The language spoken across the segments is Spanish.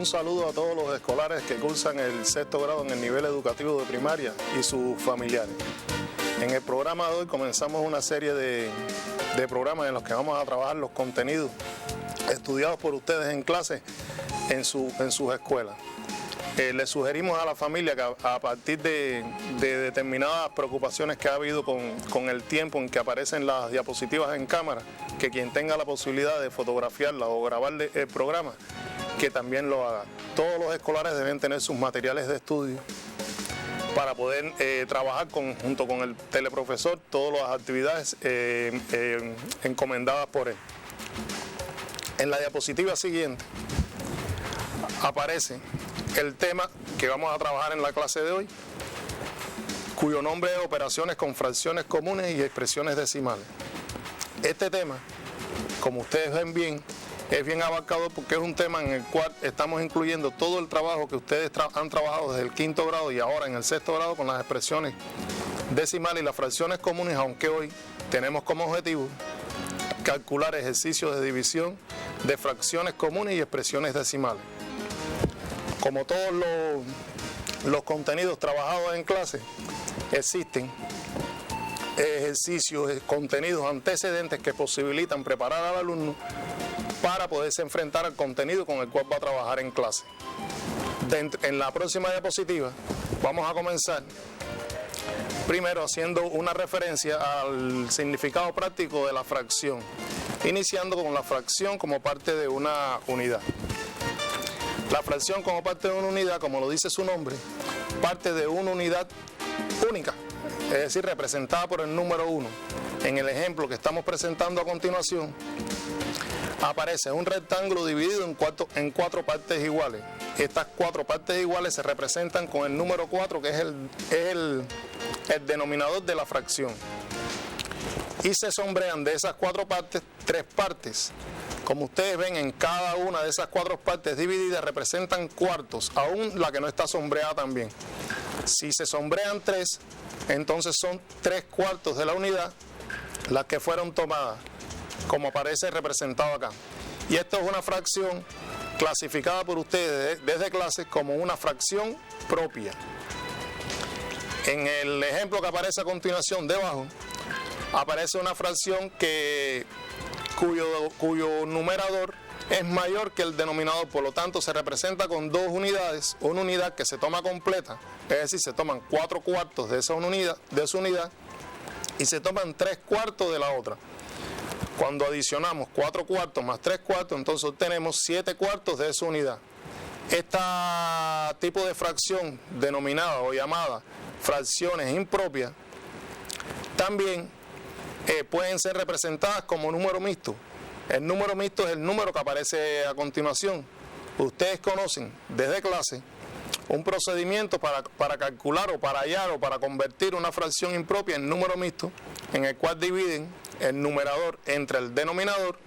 Un saludo a todos los escolares que cursan el sexto grado en el nivel educativo de primaria y sus familiares. En el programa de hoy comenzamos una serie de programas en los que vamos a trabajar los contenidos estudiados por ustedes en clase en sus escuelas. Les sugerimos a la familia que a partir de determinadas preocupaciones que ha habido con el tiempo en que aparecen las diapositivas en cámara, que quien tenga la posibilidad de fotografiarla o grabarle el programa, que también lo haga. Todos los escolares deben tener sus materiales de estudio para poder trabajar junto con el teleprofesor todas las actividades encomendadas por él. En la diapositiva siguiente aparece el tema que vamos a trabajar en la clase de hoy, cuyo nombre es operaciones con fracciones comunes y expresiones decimales. Este tema, como ustedes ven bien, es bien abarcador porque es un tema en el cual estamos incluyendo todo el trabajo que ustedes han trabajado desde el quinto grado y ahora en el sexto grado con las expresiones decimales y las fracciones comunes, aunque hoy tenemos como objetivo calcular ejercicios de división de fracciones comunes y expresiones decimales. Como todos los contenidos trabajados en clase, existen ejercicios, contenidos, antecedentes que posibilitan preparar al alumno para poderse enfrentar al contenido con el cual va a trabajar en clase. En la próxima diapositiva vamos a comenzar primero haciendo una referencia al significado práctico de la fracción, iniciando con la fracción como parte de una unidad. La fracción como parte de una unidad, como lo dice su nombre, parte de una unidad única, es decir, representada por el número 1. En el ejemplo que estamos presentando a continuación, aparece un rectángulo dividido en cuatro partes iguales. Estas cuatro partes iguales se representan con el número 4, que es el denominador de la fracción. Y se sombrean de esas cuatro partes 3 partes. Como ustedes ven, en cada una de esas 4 partes divididas representan cuartos, aún la que no está sombreada también. Si se sombrean 3, entonces son 3 cuartos de la unidad las que fueron tomadas, como aparece representado acá. Y esto es una fracción clasificada por ustedes desde clase como una fracción propia. En el ejemplo que aparece a continuación debajo, aparece una fracción cuyo numerador es mayor que el denominador, por lo tanto se representa con 2 unidades, una unidad que se toma completa, es decir, se toman 4 cuartos de esa unidad, y se toman 3 cuartos de la otra. Cuando adicionamos 4 cuartos más 3 cuartos, entonces obtenemos 7 cuartos de esa unidad. Este tipo de fracción denominada o llamada fracciones impropias también pueden ser representadas como número mixto. El número mixto es el número que aparece a continuación. Ustedes conocen desde clase un procedimiento para calcular o para hallar o para convertir una fracción impropia en número mixto, en el cual dividen el numerador entre el denominador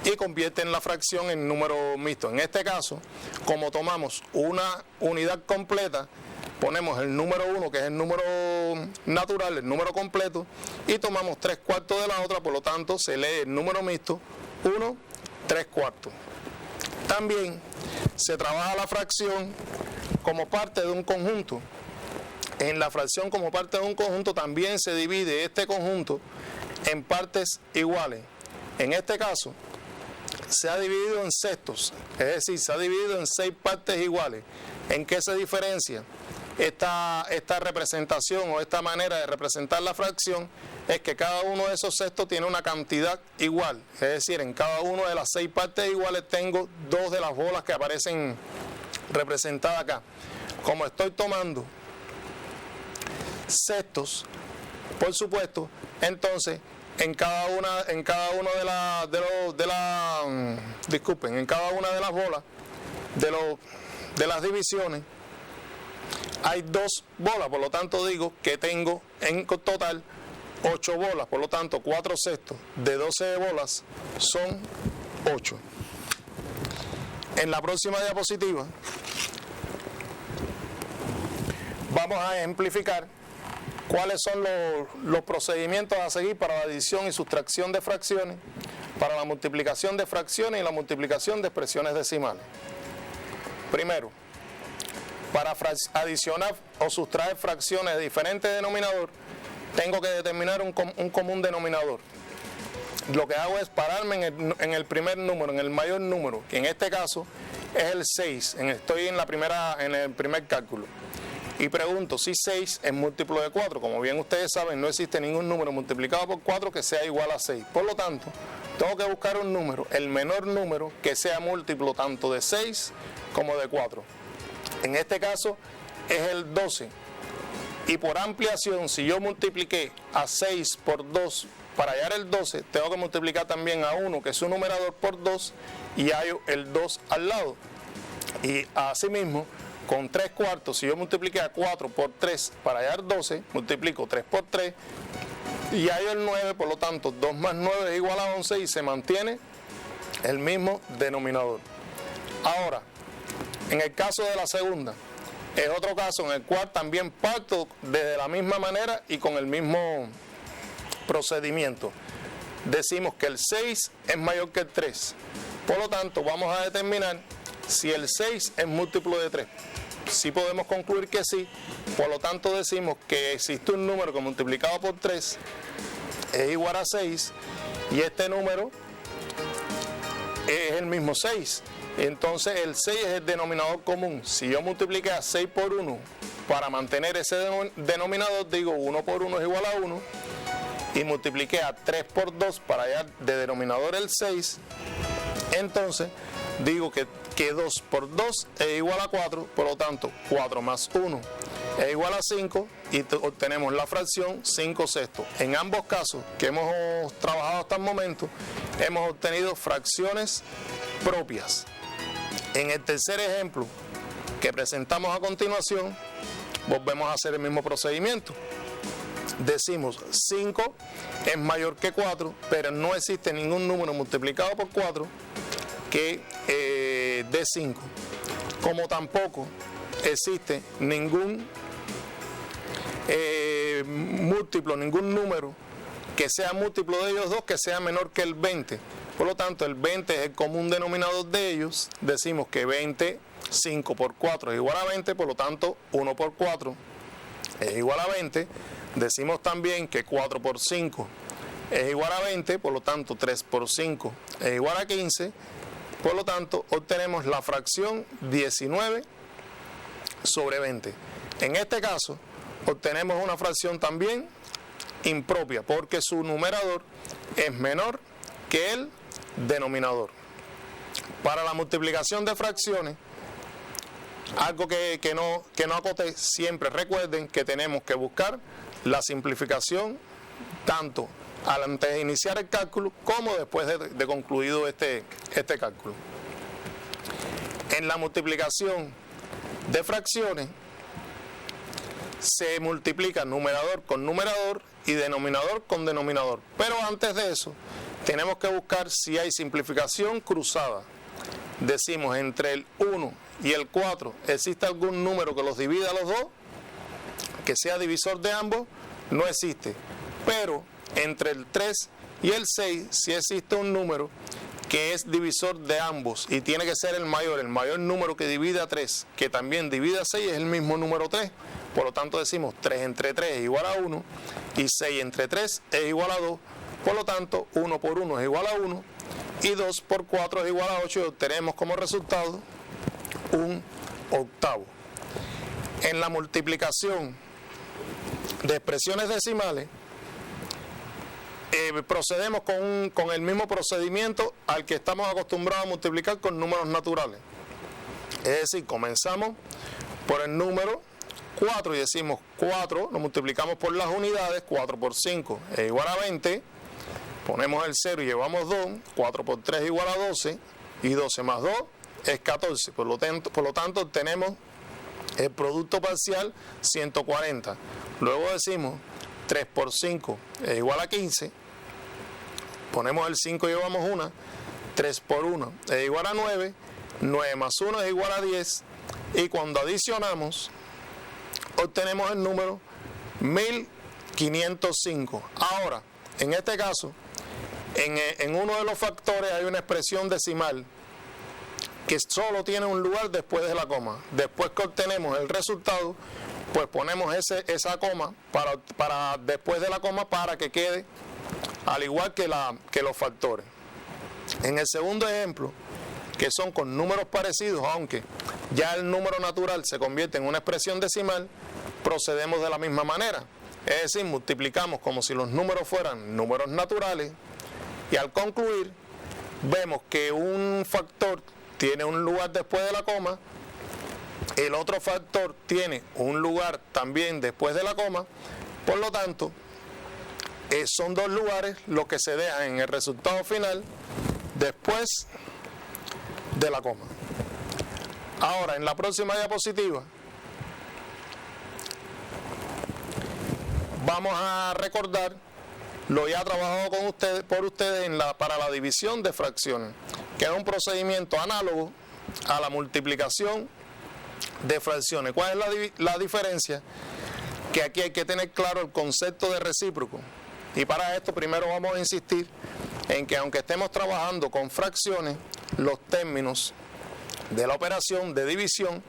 y convierten la fracción en número mixto. En este caso, como tomamos una unidad completa, ponemos el número 1, que es el número natural, el número completo, y tomamos 3 cuartos de la otra, por lo tanto se lee el número mixto 1, 3 cuartos. También se trabaja la fracción como parte de un conjunto. En la fracción como parte de un conjunto también se divide este conjunto en partes iguales. En este caso se ha dividido en sextos, es decir, se ha dividido en 6 partes iguales. ¿En qué se diferencia? Esta representación o esta manera de representar la fracción es que cada uno de esos sextos tiene una cantidad igual, es decir, en cada una de las 6 partes iguales tengo 2 de las bolas que aparecen representadas acá. Como estoy tomando sextos, por supuesto, entonces en cada una de las bolas de las divisiones hay 2 bolas, por lo tanto digo que tengo en total 8 bolas, por lo tanto 4 sextos de 12 bolas son 8. En la próxima diapositiva vamos a ejemplificar cuáles son los procedimientos a seguir para la adición y sustracción de fracciones, para la multiplicación de fracciones y la multiplicación de expresiones decimales. Primero, para adicionar o sustraer fracciones de diferente denominador, tengo que determinar un común denominador. Lo que hago es pararme en el primer número, en el mayor número, que en este caso es el 6. Estoy en el primer cálculo. Y pregunto si 6 es múltiplo de 4. Como bien ustedes saben, no existe ningún número multiplicado por 4 que sea igual a 6. Por lo tanto, tengo que buscar un número, el menor número, que sea múltiplo tanto de 6 como de 4. En este caso es el 12. Y por ampliación, si yo multipliqué a 6 por 2 para hallar el 12, tengo que multiplicar también a 1, que es un numerador, por 2, y hallo el 2 al lado. Y asimismo, con 3 cuartos, si yo multipliqué a 4 por 3 para hallar 12, multiplico 3 por 3 y hallo el 9, por lo tanto 2 más 9 es igual a 11 y se mantiene el mismo denominador. Ahora, en el caso de la segunda, es otro caso en el cual también parto de la misma manera y con el mismo procedimiento. Decimos que el 6 es mayor que el 3. Por lo tanto, vamos a determinar si el 6 es múltiplo de 3. Si podemos concluir que sí, por lo tanto decimos que existe un número que multiplicado por 3 es igual a 6 y este número es el mismo 6. Entonces el 6 es el denominador común. Si yo multipliqué a 6 por 1 para mantener ese denominador, digo 1 por 1 es igual a 1, y multipliqué a 3 por 2 para hallar de denominador el 6, entonces digo que 2 por 2 es igual a 4, por lo tanto 4 más 1 es igual a 5 y obtenemos la fracción 5 sextos. En ambos casos que hemos trabajado hasta el momento, hemos obtenido fracciones propias. En el tercer ejemplo que presentamos a continuación, volvemos a hacer el mismo procedimiento. Decimos 5 es mayor que 4, pero no existe ningún número multiplicado por 4 que dé 5. Como tampoco existe ningún múltiplo, ningún número que sea múltiplo de ellos dos que sea menor que el 20. Por lo tanto, el 20 es el común denominador de ellos. Decimos que 5 por 4 es igual a 20, por lo tanto 1 por 4 es igual a 20. Decimos también que 4 por 5 es igual a 20, por lo tanto 3 por 5 es igual a 15. Por lo tanto, obtenemos la fracción 19 sobre 20. En este caso, obtenemos una fracción también impropia, porque su numerador es menor que el denominador. Para la multiplicación de fracciones, algo que no acoté, siempre recuerden que tenemos que buscar la simplificación tanto antes de iniciar el cálculo como después de concluido este cálculo. En la multiplicación de fracciones se multiplica numerador con numerador y denominador con denominador. Pero antes de eso, tenemos que buscar si hay simplificación cruzada. Decimos entre el 1 y el 4, ¿existe algún número que los divida a los dos? Que sea divisor de ambos, no existe. Pero entre el 3 y el 6, sí existe un número que es divisor de ambos y tiene que ser el mayor número que divide a 3, que también divide a 6, es el mismo número 3. Por lo tanto decimos 3 entre 3 es igual a 1 y 6 entre 3 es igual a 2. Por lo tanto, 1 por 1 es igual a 1 y 2 por 4 es igual a 8 y obtenemos como resultado un octavo. En la multiplicación de expresiones decimales, procedemos con el mismo procedimiento al que estamos acostumbrados a multiplicar con números naturales. Es decir, comenzamos por el número 4 y decimos 4, lo multiplicamos por las unidades, 4 por 5 es igual a 20, ponemos el 0 y llevamos 2, 4 por 3 es igual a 12 y 12 más 2 es 14, por lo tanto obtenemos el producto parcial 140. Luego decimos 3 por 5 es igual a 15, ponemos el 5 y llevamos 1, 3 por 1 es igual a 9, 9 más 1 es igual a 10 y cuando adicionamos obtenemos el número 1505. Ahora, en este caso, en uno de los factores hay una expresión decimal que solo tiene un lugar después de la coma. Después que obtenemos el resultado, pues ponemos esa coma para después de la coma para que quede al igual que los factores. En el segundo ejemplo, que son con números parecidos, aunque ya el número natural se convierte en una expresión decimal, procedemos de la misma manera. Es decir, multiplicamos como si los números fueran números naturales y al concluir vemos que un factor tiene un lugar después de la coma, el otro factor tiene un lugar también después de la coma, por lo tanto, son dos lugares los que se dejan en el resultado final después de la coma. Ahora, en la próxima diapositiva, vamos a recordar lo ya trabajado por ustedes para la división de fracciones, que es un procedimiento análogo a la multiplicación de fracciones. ¿Cuál es la diferencia? Que aquí hay que tener claro el concepto de recíproco. Y para esto primero vamos a insistir en que aunque estemos trabajando con fracciones, los términos de la operación de división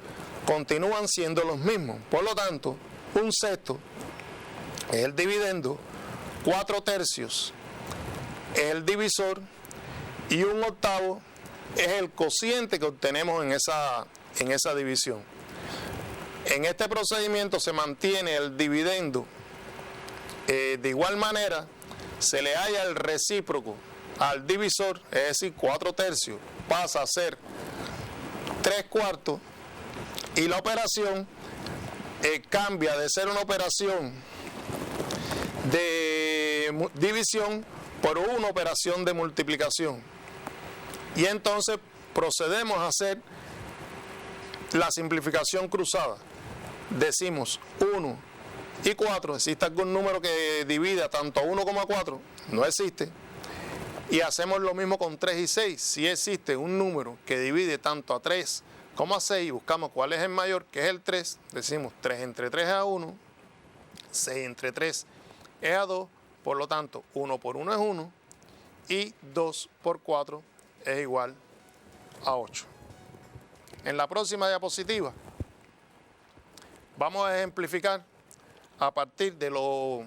continúan siendo los mismos. Por lo tanto, un sexto es el dividendo, 4/3 es el divisor y un octavo es el cociente que obtenemos en esa división. En este procedimiento se mantiene el dividendo, de igual manera se le halla el recíproco al divisor, es decir, 4/3 pasa a ser 3/4 y la operación cambia de ser una operación de división por una operación de multiplicación. Y entonces procedemos a hacer la simplificación cruzada. Decimos 1 y 4, ¿existe algún número que divida tanto a 1 como a 4? No existe. Y hacemos lo mismo con 3 y 6. Si existe un número que divide tanto a 3 como a 6, buscamos cuál es el mayor, que es el 3, decimos 3 entre 3 es a 1, 6 entre 3 es a 2, por lo tanto 1 por 1 es 1 y 2 por 4 es igual a 8. En la próxima diapositiva vamos a ejemplificar a partir de los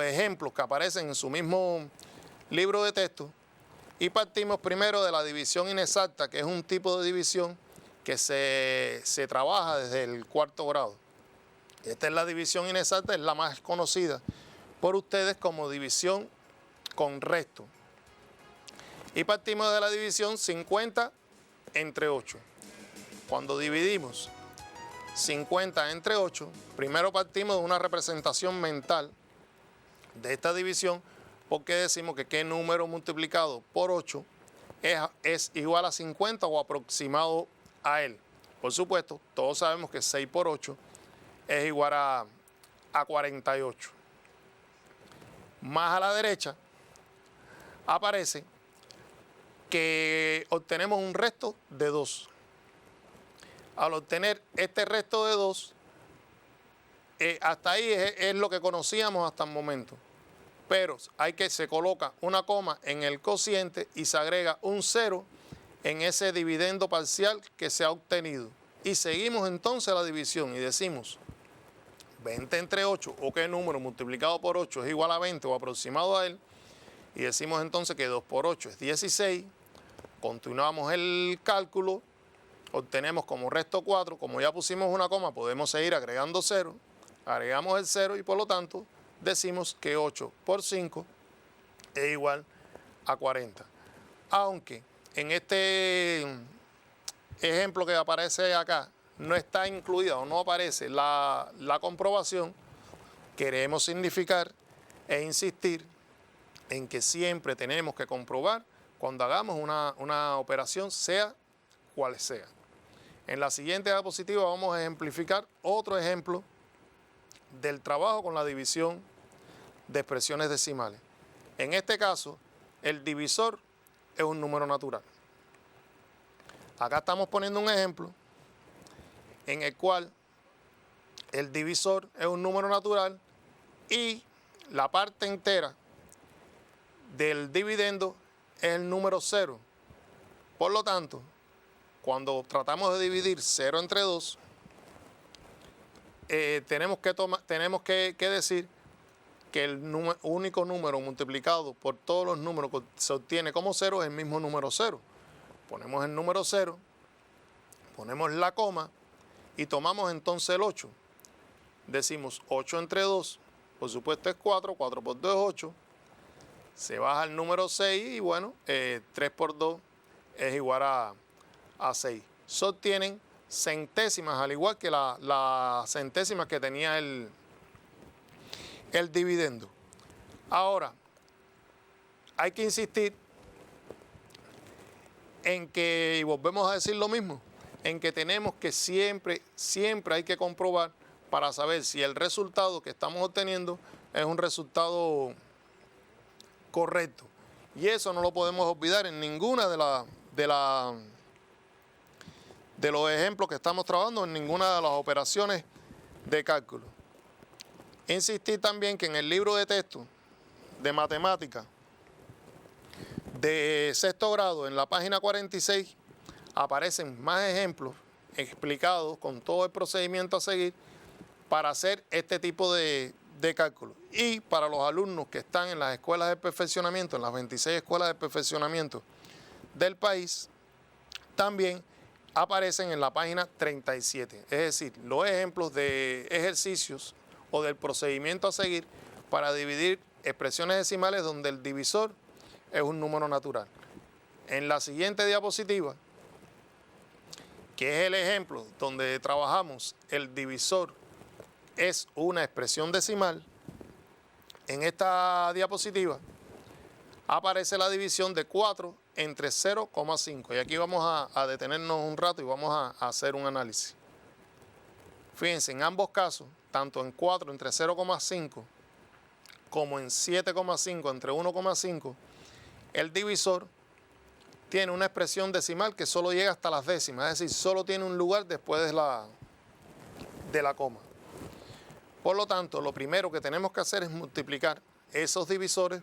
ejemplos que aparecen en su mismo libro de texto y partimos primero de la división inexacta, que es un tipo de división que se trabaja desde el 4º grado. Esta es la división inexacta, es la más conocida por ustedes como división con resto. Y partimos de la división 50 entre 8. Cuando dividimos 50 entre 8, primero partimos de una representación mental de esta división, porque decimos que qué número multiplicado por 8 es igual a 50 o aproximado a él. Por supuesto, todos sabemos que 6 por 8 es igual a 48. Más a la derecha aparece que obtenemos un resto de 2. Al obtener este resto de 2, hasta ahí es lo que conocíamos hasta el momento. Pero se coloca una coma en el cociente y se agrega un 0 en ese dividendo parcial que se ha obtenido. Y seguimos entonces la división y decimos 20 entre 8, o qué número multiplicado por 8 es igual a 20 o aproximado a él. Y decimos entonces que 2 por 8 es 16. Continuamos el cálculo, obtenemos como resto 4. Como ya pusimos una coma, podemos seguir agregando 0. Agregamos el 0 y por lo tanto decimos que 8 por 5 es igual a 40. Aunque en este ejemplo que aparece acá no está incluida o no aparece la comprobación, queremos significar e insistir en que siempre tenemos que comprobar cuando hagamos una operación, sea cual sea. En la siguiente diapositiva vamos a ejemplificar otro ejemplo del trabajo con la división de expresiones decimales. En este caso, el divisor es un número natural. Acá estamos poniendo un ejemplo en el cual el divisor es un número natural y la parte entera del dividendo es el número 0. Por lo tanto, cuando tratamos de dividir 0 entre 2, tenemos que decir que el único número multiplicado por todos los números que se obtiene como 0 es el mismo número 0. Ponemos el número 0, ponemos la coma y tomamos entonces el 8. Decimos 8 entre 2, por supuesto es 4, 4 por 2 es 8. Se baja el número 6 y bueno, 3 por 2 es igual a 6. Se obtienen centésimas, al igual que las centésimas que tenía el dividendo. Ahora, hay que insistir en que, y volvemos a decir lo mismo, en que tenemos que siempre hay que comprobar para saber si el resultado que estamos obteniendo es un resultado correcto. Y eso no lo podemos olvidar en ninguna de los ejemplos que estamos trabajando, en ninguna de las operaciones de cálculo. Insistir también que en el libro de texto de matemáticas de sexto grado, en la página 46, aparecen más ejemplos explicados con todo el procedimiento a seguir para hacer este tipo de cálculo. Y para los alumnos que están en las escuelas de perfeccionamiento, en las 26 escuelas de perfeccionamiento del país, también aparecen en la página 37. Es decir, los ejemplos de ejercicios o del procedimiento a seguir para dividir expresiones decimales donde el divisor es un número natural. En la siguiente diapositiva, que es el ejemplo donde trabajamos el divisor es una expresión decimal, en esta diapositiva aparece la división de 4 entre 0,5. Y aquí vamos a detenernos un rato y vamos a hacer un análisis. Fíjense, en ambos casos, tanto en 4 entre 0,5 como en 7,5 entre 1,5, el divisor tiene una expresión decimal que solo llega hasta las décimas, es decir, solo tiene un lugar después de la coma. Por lo tanto, lo primero que tenemos que hacer es multiplicar esos divisores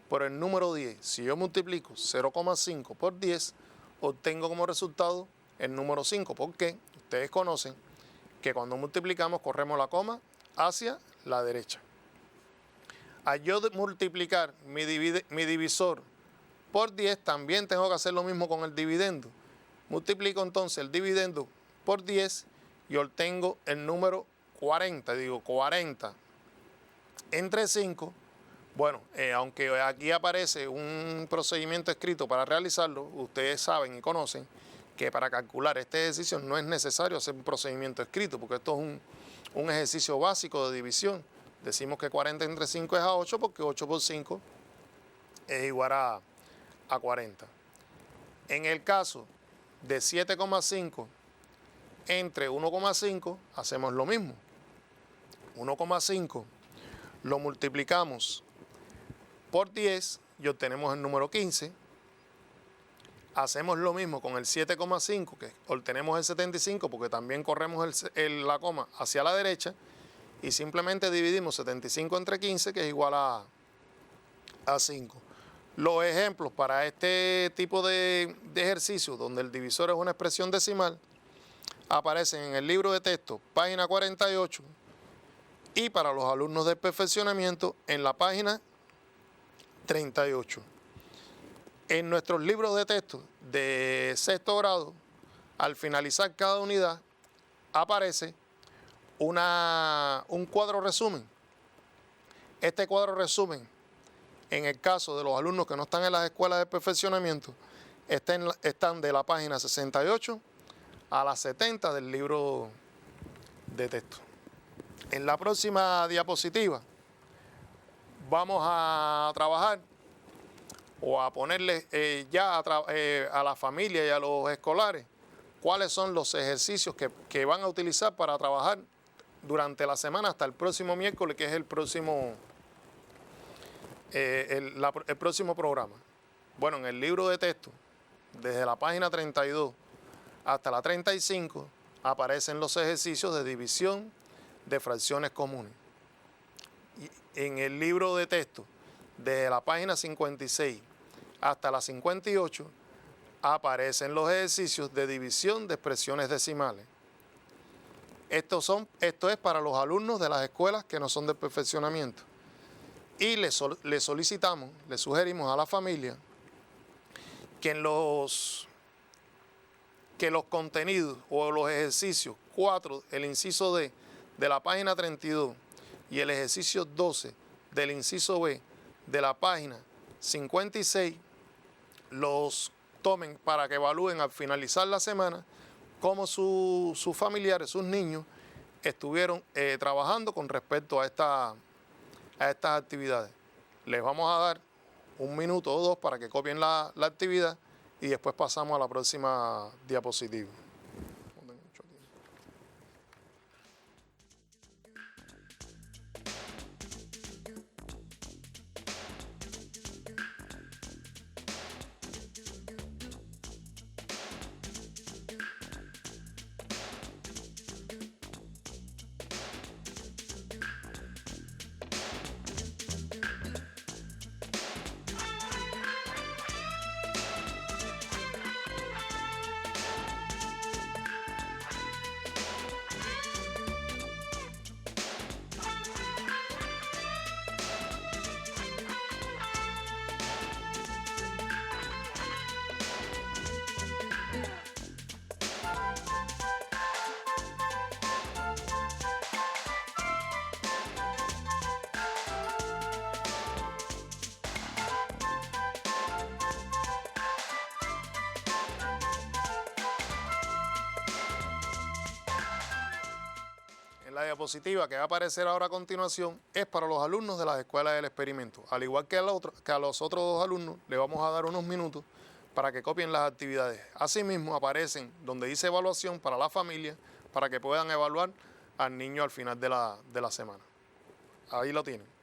por el número 10. Si yo multiplico 0,5 por 10, obtengo como resultado el número 5. ¿Por qué? Ustedes conocen que cuando multiplicamos corremos la coma hacia la derecha. Al yo multiplicar mi divisor por 10, también tengo que hacer lo mismo con el dividendo. Multiplico entonces el dividendo por 10 y obtengo el número 40. Digo 40 entre 5. Bueno, aunque aquí aparece un procedimiento escrito para realizarlo, ustedes saben y conocen que para calcular este ejercicio no es necesario hacer un procedimiento escrito, porque esto es un ejercicio básico de división. Decimos que 40 entre 5 es a 8 porque 8 por 5 es igual a 40. En el caso de 7,5 entre 1,5 hacemos lo mismo. 1,5 lo multiplicamos por 10 y obtenemos el número 15. Hacemos lo mismo con el 7,5, que obtenemos el 75 porque también corremos la coma hacia la derecha y simplemente dividimos 75 entre 15, que es igual a 5. Los ejemplos para este tipo de ejercicio donde el divisor es una expresión decimal aparecen en el libro de texto, página 48, y para los alumnos de perfeccionamiento en la página 38. En nuestros libros de texto de sexto grado, al finalizar cada unidad, aparece un cuadro resumen. Este cuadro resumen, en el caso de los alumnos que no están en las escuelas de perfeccionamiento, están de la página 68 a la 70 del libro de texto. En la próxima diapositiva vamos a trabajar o a ponerle a la familia y a los escolares cuáles son los ejercicios que van a utilizar para trabajar durante la semana hasta el próximo miércoles, que es el próximo programa. Bueno, en el libro de texto, desde la página 32 hasta la 35, aparecen los ejercicios de división de fracciones comunes. Y en el libro de texto, desde la página 56 hasta la 58, aparecen los ejercicios de división de expresiones decimales. Esto es para los alumnos de las escuelas que no son de perfeccionamiento. Y le solicitamos, le sugerimos a la familia que los contenidos o los ejercicios 4, el inciso D de la página 32 y el ejercicio 12 del inciso B de la página 56 los tomen para que evalúen al finalizar la semana cómo sus familiares, sus niños, estuvieron trabajando con respecto a estas actividades. Les vamos a dar 1 minuto o 2 para que copien la actividad y después pasamos a la próxima diapositiva. La diapositiva que va a aparecer ahora a continuación es para los alumnos de las escuelas del experimento. Al igual que a los otros 2 alumnos, le vamos a dar unos minutos para que copien las actividades. Asimismo, aparecen donde dice evaluación para la familia, para que puedan evaluar al niño al final de la semana. Ahí lo tienen.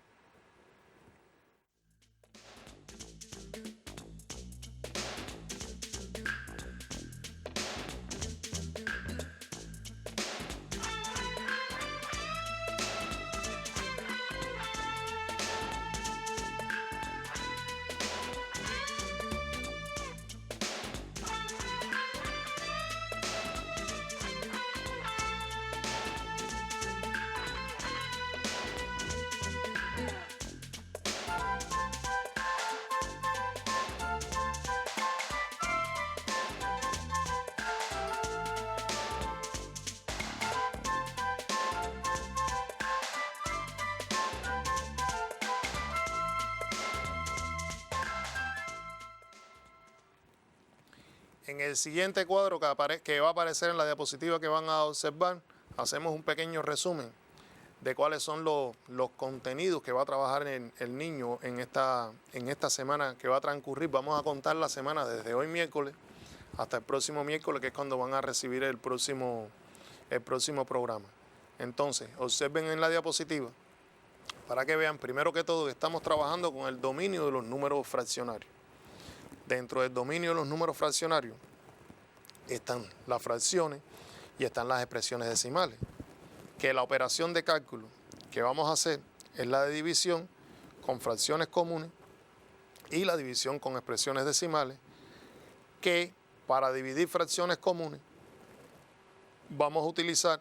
En el siguiente cuadro que va a aparecer en la diapositiva que van a observar, hacemos un pequeño resumen de cuáles son los contenidos que va a trabajar el niño en esta semana que va a transcurrir. Vamos a contar la semana desde hoy miércoles hasta el próximo miércoles, que es cuando van a recibir el próximo programa. Entonces, observen en la diapositiva para que vean, primero que todo, que estamos trabajando con el dominio de los números fraccionarios. Dentro del dominio de los números fraccionarios están las fracciones y están las expresiones decimales. Que la operación de cálculo que vamos a hacer es la de división con fracciones comunes y la división con expresiones decimales, que para dividir fracciones comunes vamos a utilizar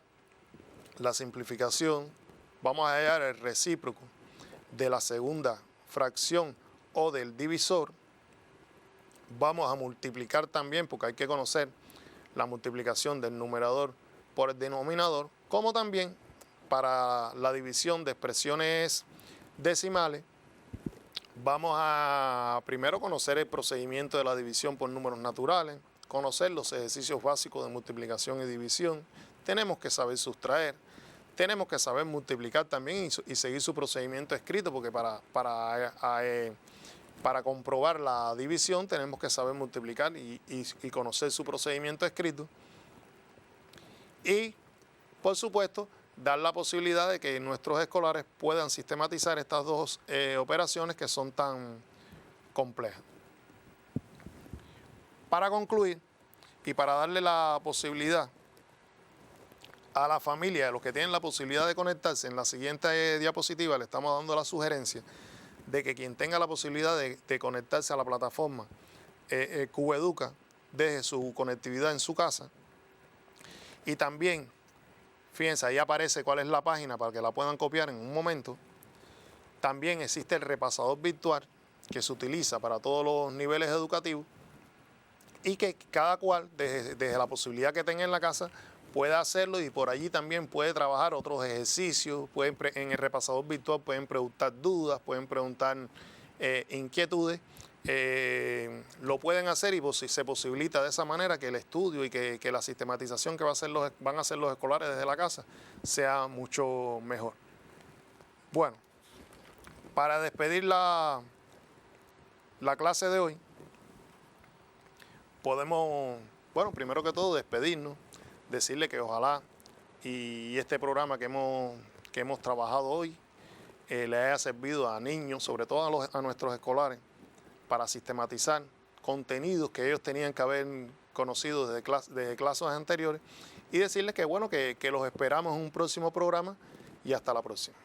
la simplificación, vamos a hallar el recíproco de la segunda fracción o del divisor. Vamos a multiplicar también, porque hay que conocer la multiplicación del numerador por el denominador, como también para la división de expresiones decimales. Vamos a primero conocer el procedimiento de la división por números naturales, conocer los ejercicios básicos de multiplicación y división. Tenemos que saber sustraer, tenemos que saber multiplicar también y seguir su procedimiento escrito, porque para comprobar la división tenemos que saber multiplicar y conocer su procedimiento escrito. Y, por supuesto, dar la posibilidad de que nuestros escolares puedan sistematizar estas 2 operaciones que son tan complejas. Para concluir y para darle la posibilidad a la familia, a los que tienen la posibilidad de conectarse, en la siguiente diapositiva le estamos dando la sugerencia de que quien tenga la posibilidad de conectarse a la plataforma Cubeduca deje su conectividad en su casa. Y también, fíjense, ahí aparece cuál es la página para que la puedan copiar en un momento. También existe el repasador virtual que se utiliza para todos los niveles educativos y que cada cual, desde la posibilidad que tenga en la casa, pueda hacerlo y por allí también puede trabajar otros ejercicios. En el repasador virtual pueden preguntar dudas, pueden preguntar inquietudes. Lo pueden hacer y se posibilita de esa manera que el estudio y que la sistematización que van a hacer los escolares desde la casa sea mucho mejor. Bueno, para despedir la clase de hoy, podemos, bueno, primero que todo despedirnos, decirle que ojalá y este programa que hemos trabajado hoy le haya servido a niños, sobre todo a nuestros escolares, para sistematizar contenidos que ellos tenían que haber conocido desde clases anteriores y decirles que bueno, que los esperamos en un próximo programa y hasta la próxima.